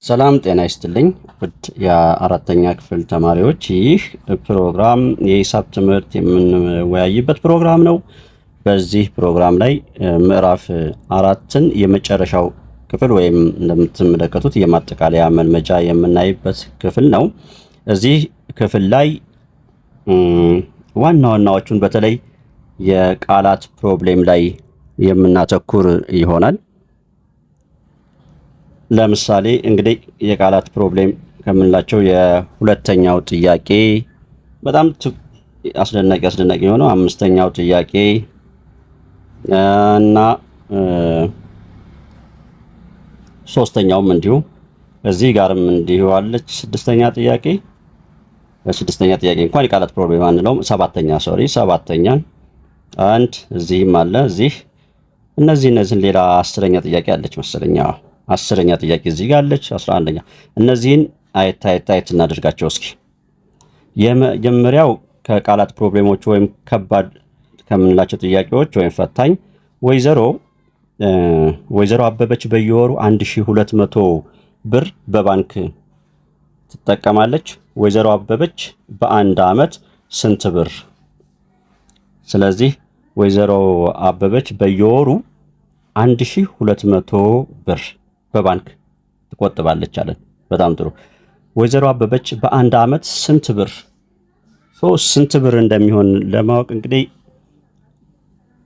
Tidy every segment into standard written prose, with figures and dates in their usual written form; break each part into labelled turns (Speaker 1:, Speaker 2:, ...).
Speaker 1: ሰላም ጤና ይስጥልኝ ውድ የአራተኛ ክፍል ተማሪዎች፣ ይህ ፕሮግራም የሂሳብ ትምህርት የምንወያይበት ፕሮግራም ነው። በዚህ ፕሮግራም ላይ ምዕራፍ 4ን የመጨረሻው ክፍል ወይም እንደምትመለከቱት የማጠቃለያ መልመጃ የምናይበት ክፍል ነው። እዚህ ክፍል ላይ ዋና ዋናዎቹን በተለይ የቃላት ፕሮብሌም ላይ የምናተኩር ይሆናል። ለምሳሌ እንግዲህ የቃላት ፕሮብሌም ከምንላቸው የሁለተኛው ጥያቄ በጣም አስደናቂ የሆነው አምስተኛው ጥያቄ እና ሶስተኛውም እንዲሁ እዚህ ጋርም እንዲሁ አለች። ስድስተኛ ጥያቄ እንኳን የቃላት ፕሮብሌም አንለውም። ሰባተኛን አንድ እዚህም አለ። እነዚህን ሌላ አስረኛ ጥያቄ አለች መሰለኛ። አስረኛ ጥያቄ እዚህ ጋር አለች። 11ኛ እነዚህን አየት እናደርጋቸው እስኪ። የመጀመሪያው ከቃላት ፕሮብሌሞች ወይም ከባድ ከምንላቸው ጥያቄዎች ወይም ፈታኝ ወይዘሮ አበበች በየወሩ 1200 ብር በባንክ ትጠቀማለች። ወይዘሮ አበበች በአንድ ዓመት ስንት ብር? ስለዚህ ወይዘሮ አበበች በየወሩ 1200 ብር በባንክ ትቆጥባለች አለን። በጣም ጥሩ። ወይዘሮ አበበች በአንድ ዓመት ስንት ብር? ስንት ብር እንደሚሆን ለማወቅ እንግዲህ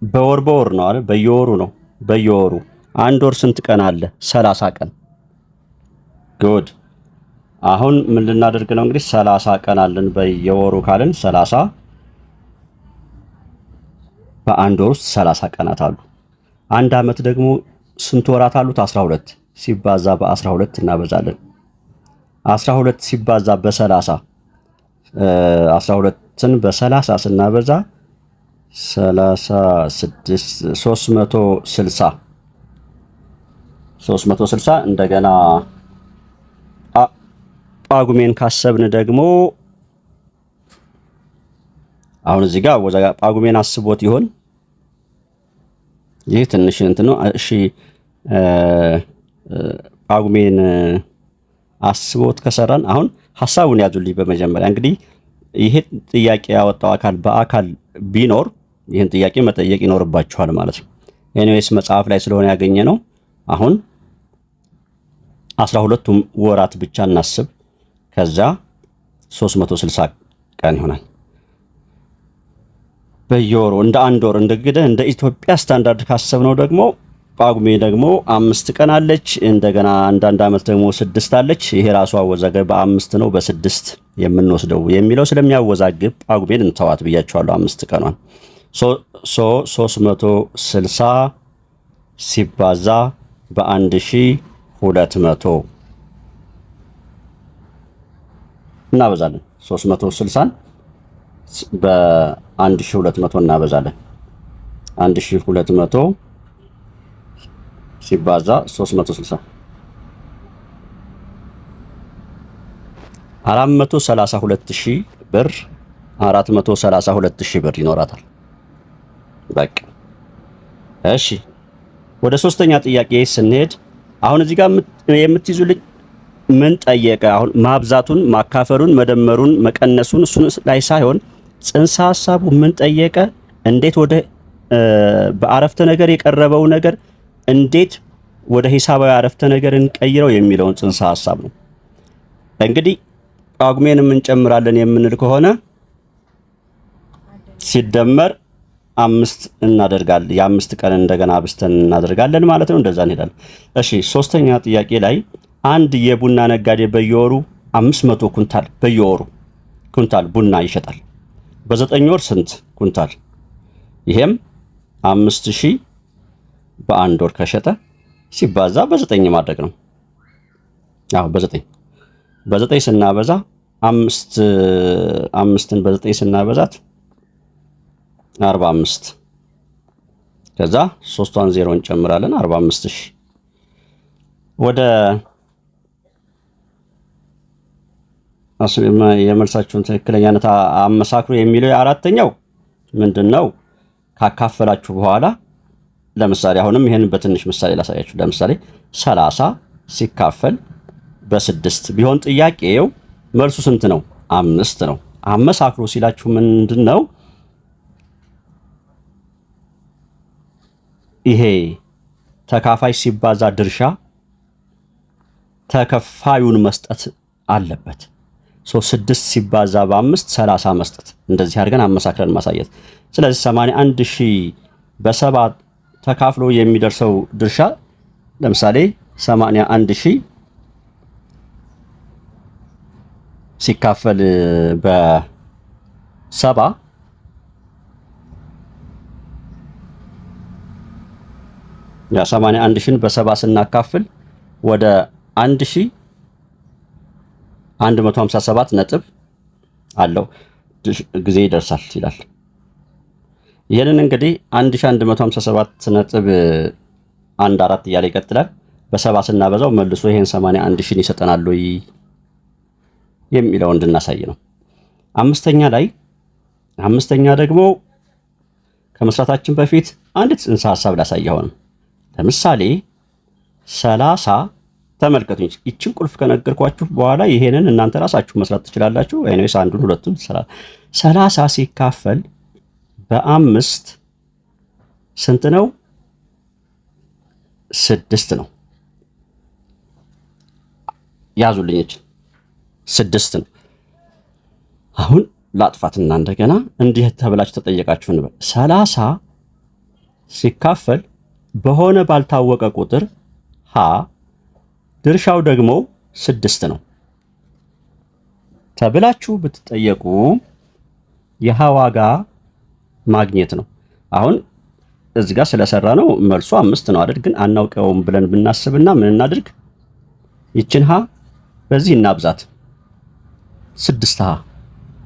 Speaker 1: በወር ነው አይደል? በየወሩ ነው። በየወሩ አንድ ወር ስንት ቀን አለ? 30 ቀን። ጉድ። አሁን ምን ልናደርግ ነው እንግዲህ 30 ቀን አለን በየወሩ ካለን 30 በአንድ ወር ውስጥ 30 ቀናት አሉ። አንድ ዓመት ደግሞ ስንት ወራት አሉት? 12 ሲባዛ በ12 እናበዛለን። 12 ሲባዛ በ30 12ን በ30 ስናበዛ 360 እንደገና ጳጉሜን ካሰብን ደግሞ አሁን እዚህ ጋር ጳጉሜን አስቦት ይሆን? ይህ ትንሽ እንትን ነው። እሺ ጳጉሜን አስቦት ከሰራን አሁን ሐሳቡን ያዙልኝ። በመጀመሪያ እንግዲህ ይሄ ጥያቄ ያወጣው አካል በአካል ቢኖር ይህን ጥያቄ መጠየቅ ይኖርባችኋል ማለት ነው። ኤኒዌይስ መጽሐፍ ላይ ስለሆነ ያገኘ ነው። አሁን 12ቱም ወራት ብቻ እናስብ። ከዛ 360 ቀን ይሆናል በየወሩ እንደ አንድ ወር እንደ ኢትዮጵያ ስታንዳርድ ካሰብነው ደግሞ ጳጉሜ ደግሞ 5 ቀን አለች። እንደገና አንዳንድ ዓመት ደግሞ 6 አለች። ይሄ ራሱ አወዛጋቢ በ5 ነው በ6 የምንወስደው የሚለው ስለሚያወዛግብ ጳጉሜን እንተዋት ብያቸዋለሁ። 5 ቀኗን 360 ሲባዛ በ1200 እናበዛለን። 360ን በ1200 እናበዛለን። 1200 ሲባዛ 360 432,000 ብር 432,000 ብር ይኖራታል። በቃ እሺ፣ ወደ ሶስተኛ ጥያቄ ስንሄድ አሁን እዚህ ጋር የምትይዙልኝ ምን ጠየቀ? አሁን ማብዛቱን፣ ማካፈሉን፣ መደመሩን፣ መቀነሱን እሱን ላይ ሳይሆን ጽንሰ ሐሳቡ ምን ጠየቀ? እንዴት ወደ በአረፍተ ነገር የቀረበው ነገር እንዴት ወደ ሂሳባዊ አረፍተ ነገር እንቀይረው የሚለውን ጽንሰ ሐሳብ ነው። እንግዲህ ጳጉሜንም እንጨምራለን የምንል ከሆነ ሲደመር 5 እናደርጋለን። የ5 ቀን እንደገና አብስተን እናደርጋለን ማለት ነው። እንደዛ እንሄዳለን። እሺ፣ ሶስተኛ ጥያቄ ላይ አንድ የቡና ነጋዴ በየወሩ 500 ኩንታል ኩንታል ቡና ይሸጣል። በ9 ወር ስንት ኩንታል? ይሄም 5000 በአንድ ወር ከሸጠ ሲባዛ በ9 ማድረግ ነው። አዎ በ9 ስናበዛ 5ን በ9 ስናበዛት 45 ከዛ 3ቷን 0 እንጨምራለን 45000 ወደ የመልሳችሁን ትክክለኛነት አመሳክሩ የሚለው የአራተኛው ምንድነው? ካካፈላችሁ በኋላ ለምሳሌ አሁንም ይሄን በትንሽ ምሳሌ ላሳያችሁ። ለምሳሌ 30 ሲካፈል በ6 ቢሆን ጥያቄው መልሱ ስንት ነው? 5 ነው። አመሳክሮ ሲላችሁ ምንድነው? ይሄ ተካፋይ ሲባዛ ድርሻ ተከፋዩን መስጠት አለበት። 6 ሲባዛ በ5 30 መስጠት። እንደዚህ አድርገን አመሳክረን ማሳየት። ስለዚህ 81,000 በ7 ተካፍሎ የሚደርሰው ድርሻ ለምሳሌ 81,000 ሲካፈል በ7 ያ 81,000ን በ7 ስናካፍል ወደ 1157 ነጥብ አለው ጊዜ ይደርሳል ይላል። ይሄንን እንግዲህ 1157 ነጥብ 14 እያለ ይቀጥላል። በ7 ስናበዛው መልሶ ይሄን 81,000 ይሰጠናል ወይ የሚለው እንድናሳይ ነው። አምስተኛ ደግሞ ከመስራታችን በፊት አንድ ጽንሰ ሐሳብ ላሳየው ነው። ለምሳሌ 30 ተመልከቱኝ። ይችን ቁልፍ ከነገርኳችሁ በኋላ ይሄንን እናንተ ራሳችሁ መስራት ትችላላችሁ። አይነስ አንዱን ሁለቱን 30 ሲካፈል በ5 ስንት ነው? 6 ነው። ያዙልኝ 6 ነው። አሁን ላጥፋትና እንደገና እንዲህ ተብላችሁ ተጠየቃችሁ እንበል። 30 ሲካፈል በሆነ ባልታወቀ ቁጥር ሀ ድርሻው ደግሞ 6 ነው ተብላችሁ ብትጠየቁ የሀ ዋጋ ማግኘት ነው። አሁን እዚህ ጋር ስለሰራ ነው መልሱ 5 ነው አይደል? ግን አናውቀውም ብለን ብናስብና ምን እናድርግ? ይችን ሀ በዚህ እናብዛት 6 ሀ።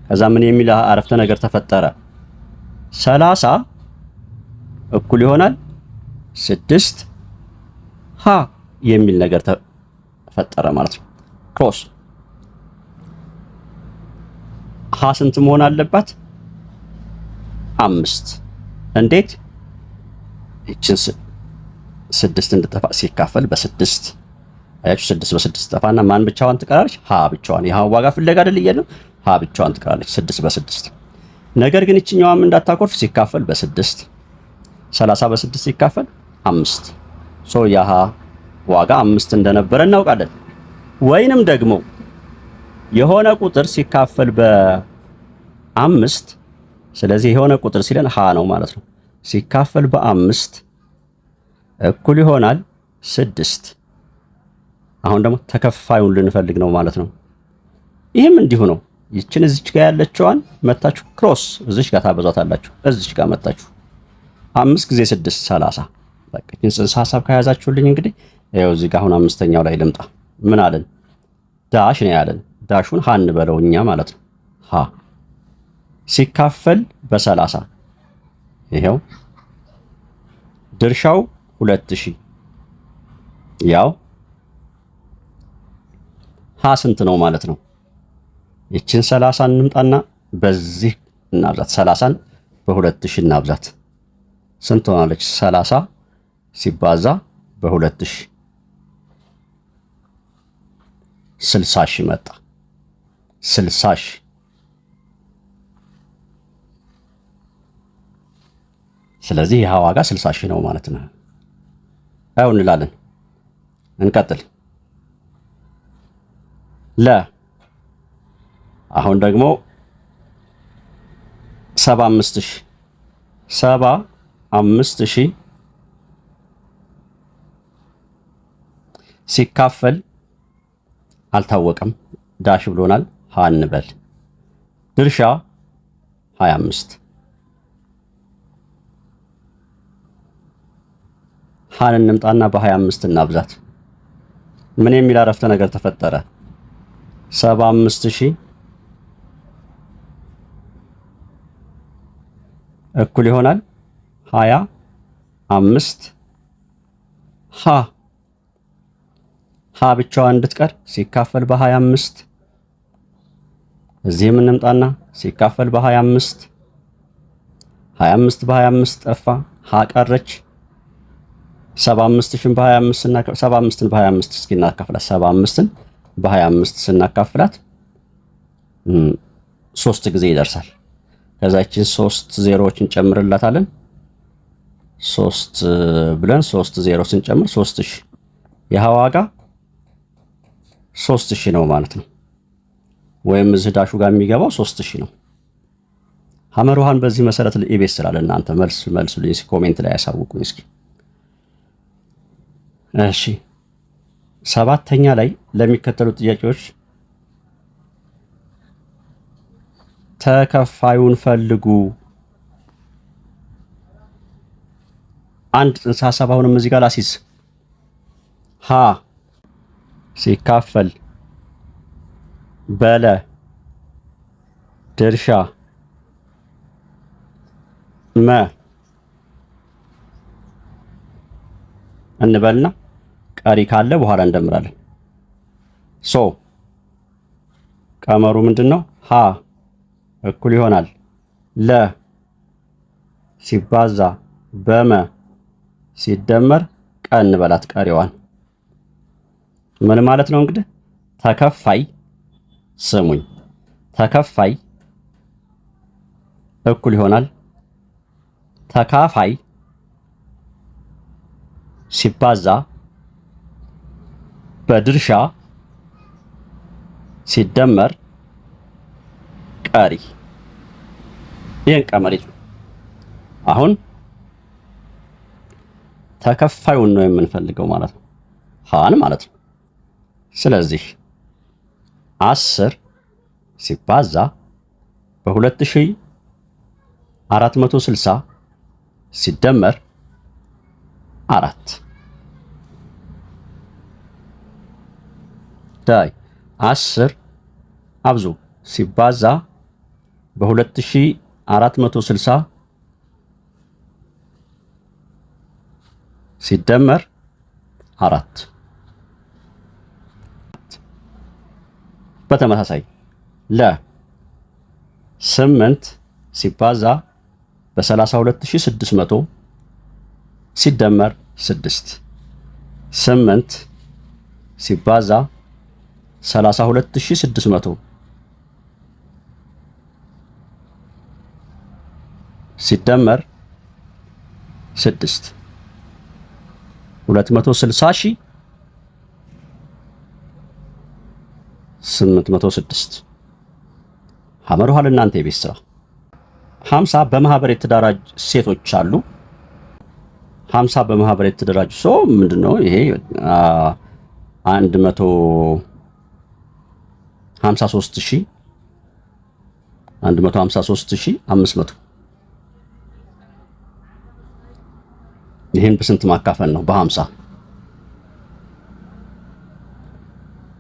Speaker 1: ከዛ ምን የሚል አረፍተ ነገር ተፈጠረ? 30 እኩል ይሆናል 6 ሀ የሚል ነገር ተፈጠረ ማለት ነው። ክሮስ ሀ ስንት መሆን አለባት? 5። እንዴት? እቺን 6 እንድጠፋ ሲካፈል በ6 አያችሁ፣ 6 በ6 ጠፋና ማን ብቻዋን ትቀራለች? ሀ ብቻዋን። የሀ ዋጋ ፍለጋ አይደል እያልን ሀ ብቻዋን ትቀራለች 6 በ6። ነገር ግን እቺኛዋም እንዳታኮርፍ ሲካፈል በ6 30 በ6 ሲካፈል 5 የሀ ዋጋ 5 እንደነበረ እናውቃለን። ወይንም ደግሞ የሆነ ቁጥር ሲካፈል በ5 ስለዚህ የሆነ ቁጥር ሲለን ሀ ነው ማለት ነው። ሲካፈል በ5 እኩል ይሆናል 6። አሁን ደግሞ ተከፋዩን ልንፈልግ ነው ማለት ነው። ይህም እንዲሁ ነው። ይችን እዚች ጋር ያለችዋን መታችሁ ክሮስ እዚች ጋር ታበዛታላችሁ። እዚች ጋር መታችሁ 5 ጊዜ 6 30። በቃ ይህን ጽንሰ ሐሳብ ከያዛችሁልኝ እንግዲህ ይኸው እዚህ ጋር አሁን 5ኛው ላይ ልምጣ። ምን አለን? ዳሽ ነው ያለን። ዳሹን ሀ እንበለው እኛ ማለት ነው። ሀ ሲካፈል በ30 ይሄው ድርሻው 2000 ያው ሀ ስንት ነው ማለት ነው? ይችን 30 እንምጣና በዚህ እናብዛት። 30ን በ2000 እናብዛት። ስንት ሆናለች? 30 ሲባዛ በ2000 60,000 መጣ። 60,000 ስለዚህ ይህ ዋጋ 60,000 ነው ማለት ነው። አው እንላለን። እንቀጥል። አሁን ደግሞ 75,000 ሲካፈል አልታወቀም፣ ዳሽ ብሎናል። ሀ እንበል። ድርሻ 25 ሀን እንምጣና በ25 እናብዛት። ምን የሚል አረፍተ ነገር ተፈጠረ? 75,000 እኩል ይሆናል 25 ሀ ብቻዋን እንድትቀር ሲካፈል በ25 እዚህም እንምጣና ሲካፈል በ25 25 በ25 ጠፋ፣ ሀ ቀረች። 75,000 በ25 እና 75ን በ25 እስኪ እናካፍላት። 75ን በ25 ስናካፍላት 3 ጊዜ ይደርሳል። ከዛችን 3 ዜሮዎችን ጨምርላታለን። 3 ብለን 3 ዜሮ ስንጨምር 3000 የሃ ዋጋ 3000 ነው ማለት ነው። ወይም እዚህ ዳሹ ጋር የሚገባው 3000 ነው። ሐመር ውሃን በዚህ መሰረት ለኢቤስ ስላለ እናንተ መልሱልኝ፣ ኮሜንት ላይ ያሳውቁኝ እስኪ። እሺ 7ኛ ላይ ለሚከተሉት ጥያቄዎች ተከፋዩን ፈልጉ። አንድ ጽንሰ ሐሳብ አሁንም እዚህ ጋር ላሲዝ። ሀ ሲካፈል በለ ድርሻ መ እንበልና ቀሪ ካለ በኋላ እንደምራለን። ሶ ቀመሩ ምንድነው? ሀ እኩል ይሆናል ለ ሲባዛ በመ ሲደመር ቀ እንበላት ቀሪዋን። ምን ማለት ነው እንግዲህ? ተከፋይ ስሙኝ፣ ተከፋይ እኩል ይሆናል ተካፋይ ሲባዛ በድርሻ ሲደመር ቀሪ። ይሄን ቀመር ይዙ። አሁን ተከፋዩን ነው የምንፈልገው ማለት ነው፣ ሃን ማለት ነው። ስለዚህ 10 ሲባዛ በ2460 ሲደመር 4 ዳይ 10 አብዙ ሲባዛ በ2460 ሲደመር 4። በተመሳሳይ ለ 8 ሲባዛ በ32600 ሲደመር 6 8 ሲባዛ 32600 ሲደመር 6 260,806 ሐመር ውሃ ለእናንተ የቤት ስራ። 50 በማህበር የተደራጁ ሴቶች አሉ። 50 በማህበር የተደራጁ ሰው ምንድነው ይሄ 153,500 ይሄን በስንት ማካፈል ነው? በ50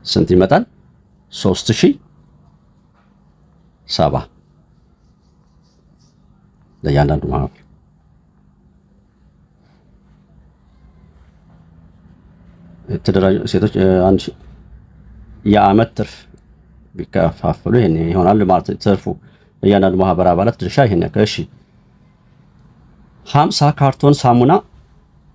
Speaker 1: ስንት ይመጣል? 3070 ለእያንዳንዱ ማህበር። የተደራጁ ሴቶች አንድ የዓመት ትርፍ ቢከፋፈሉ ይሄን ይሆናል ማለት ትርፉ ለእያንዳንዱ ማህበር አባላት ድርሻ ይሄን ነው። እሺ 50 ካርቶን ሳሙና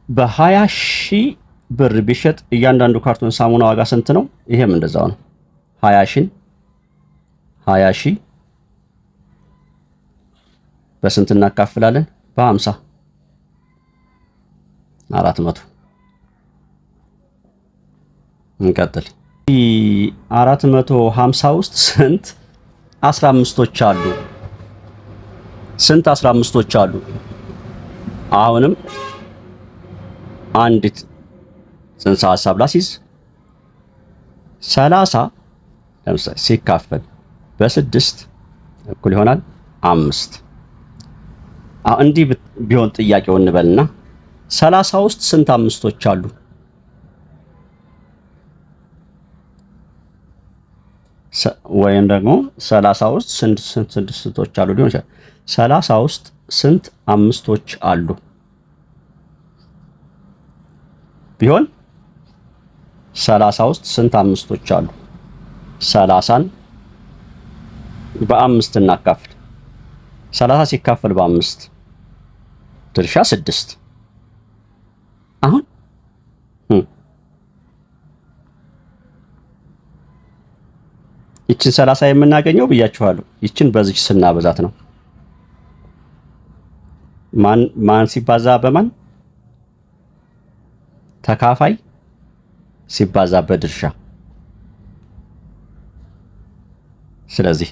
Speaker 1: በ20,000 ብር ቢሸጥ እያንዳንዱ ካርቶን ሳሙና ዋጋ ስንት ነው? ይሄም እንደዛው ነው። 20,000 በስንት እናካፍላለን? በ50 400። እንቀጥል። 450 ውስጥ ስንት 15ቶች አሉ? ስንት 15ቶች አሉ? አሁንም አንዲት ጽንሰ ሐሳብ ላሲዝ። 30 ለምሳሌ ሲካፈል በ6 እኩል ይሆናል 5። አሁን እንዲህ ቢሆን ጥያቄው እንበልና 30 ውስጥ ስንት አምስቶች አሉ? ወይም ደግሞ 30 ውስጥ ስንት ስድስቶች አሉ ሊሆን ይችላል። 30 ውስጥ ስንት አምስቶች አሉ ቢሆን 30 ውስጥ ስንት አምስቶች አሉ? 30ን በ5 እናካፍል። 30 ሲካፈል በ5 ድርሻ 6። አሁን ይችን 30 የምናገኘው ብያችኋለሁ። ይችን በዚች ስናበዛት ነው። ማን ሲባዛ በማን? ተካፋይ ሲባዛ በድርሻ። ስለዚህ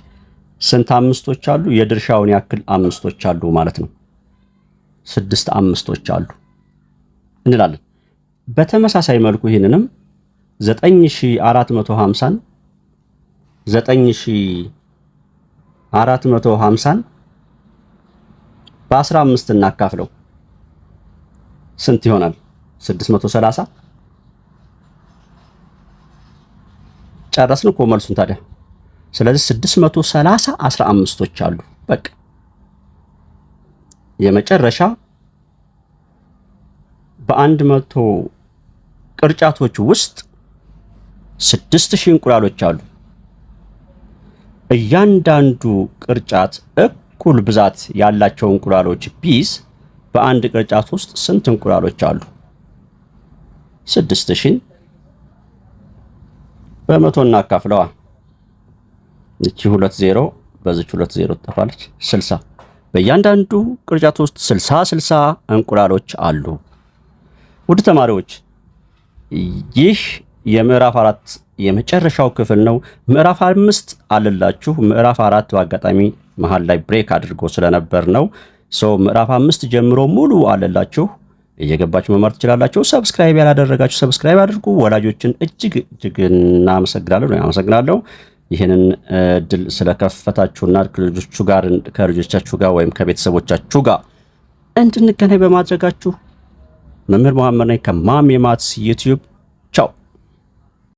Speaker 1: ስንት አምስቶች አሉ? የድርሻውን ያክል አምስቶች አሉ ማለት ነው። 6 አምስቶች አሉ እንላለን። በተመሳሳይ መልኩ ይህንንም 9450ን 9450ን በ15 እናካፍለው ስንት ይሆናል? 630። ጨረስን እኮ መልሱን ታዲያ። ስለዚህ 630 15ቶች አሉ። በቃ የመጨረሻ በ100 ቅርጫቶች ውስጥ 6000 እንቁላሎች አሉ። እያንዳንዱ ቅርጫት እኩል ብዛት ያላቸው እንቁላሎች ቢይዝ በአንድ ቅርጫት ውስጥ ስንት እንቁላሎች አሉ? 6000 በመቶ እናካፍለዋ። እቺ 20 በዚች 20 ትጠፋለች። 60 በእያንዳንዱ ቅርጫት ውስጥ 60 እንቁላሎች አሉ። ውድ ተማሪዎች ይህ የምዕራፍ 4 የመጨረሻው ክፍል ነው። ምዕራፍ 5 አለላችሁ። ምዕራፍ 4 በአጋጣሚ መሃል ላይ ብሬክ አድርጎ ስለነበር ነው። ምዕራፍ 5 ጀምሮ ሙሉ አለላችሁ። እየገባችሁ መማር ትችላላችሁ። ሰብስክራይብ ያላደረጋችሁ ሰብስክራይብ አድርጉ። ወላጆችን እጅግ አመሰግናለሁ። ይህንን እድል ስለከፈታችሁና ከልጆቻችሁ ጋር ወይም ከቤተሰቦቻችሁ ጋር እንድንገናኝ በማድረጋችሁ። መምህር መሐመድ ነኝ ከማሜ ማትስ ዩቲዩብ